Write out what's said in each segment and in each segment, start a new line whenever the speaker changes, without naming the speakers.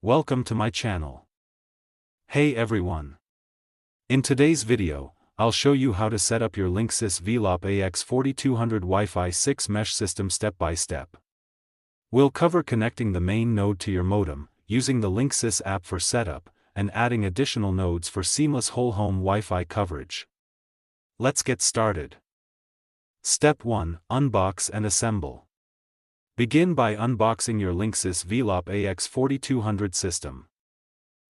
Welcome to my channel. Hey everyone. In today's video, I'll show you how to set up your Linksys Velop AX4200 Wi-Fi 6 mesh system step by step. We'll cover connecting the main node to your modem, using the Linksys app for setup, and adding additional nodes for seamless whole home Wi-Fi coverage. Let's get started. Step 1. Unbox and assemble. Begin by unboxing your Linksys Velop AX4200 system.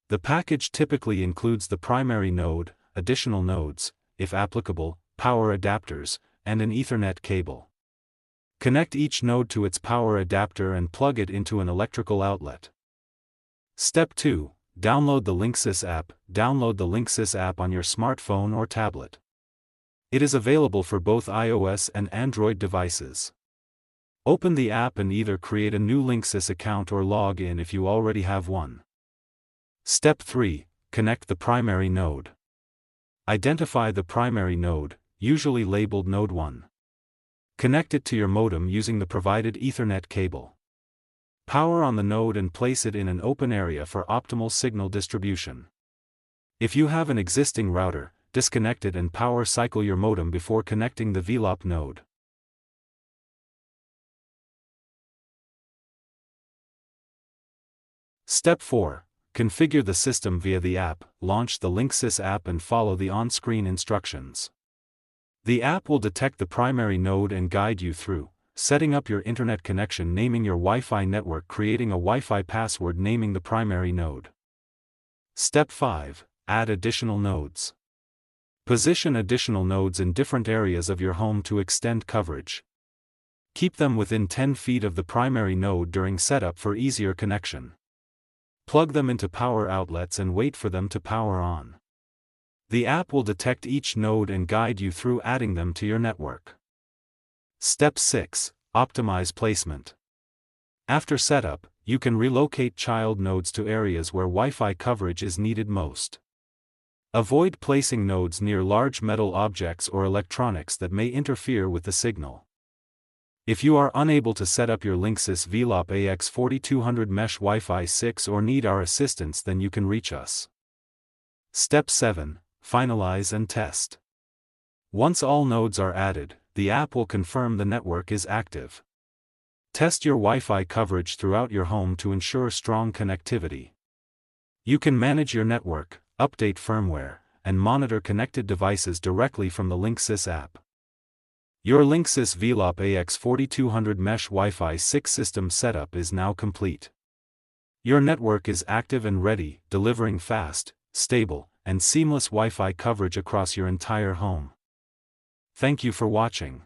The package typically includes the primary node, additional nodes, if applicable, power adapters, and an Ethernet cable. Connect each node to its power adapter and plug it into an electrical outlet. Step 2. Download the Linksys app. Download the Linksys app on your smartphone or tablet. It is available for both iOS and Android devices. Open the app and either create a new Linksys account or log in if you already have one. Step 3. Connect the primary node. Identify the primary node, usually labeled Node 1. Connect it to your modem using the provided Ethernet cable. Power on the node and place it in an open area for optimal signal distribution. If you have an existing router, disconnect it and power cycle your modem before connecting the Velop node. Step 4. Configure the system via the app. Launch the Linksys app and follow the on-screen instructions. The app will detect the primary node and guide you through setting up your internet connection, naming your Wi-Fi network, creating a Wi-Fi password, naming the primary node. Step 5. Add additional nodes. Position additional nodes in different areas of your home to extend coverage. Keep them within 10 feet of the primary node during setup for easier connection. Plug them into power outlets and wait for them to power on. The app will detect each node and guide you through adding them to your network. Step 6. Optimize placement. After setup, you can relocate child nodes to areas where Wi-Fi coverage is needed most. Avoid placing nodes near large metal objects or electronics that may interfere with the signal. If you are unable to set up your Linksys Velop AX4200 Mesh Wi-Fi 6 or need our assistance, then you can reach us. Step 7. Finalize and test. Once all nodes are added, the app will confirm the network is active. Test your Wi-Fi coverage throughout your home to ensure strong connectivity. You can manage your network, update firmware, and monitor connected devices directly from the Linksys app. Your Linksys Velop AX4200 Mesh Wi-Fi 6 system setup is now complete. Your network is active and ready, delivering fast, stable, and seamless Wi-Fi coverage across your entire home. Thank you for watching.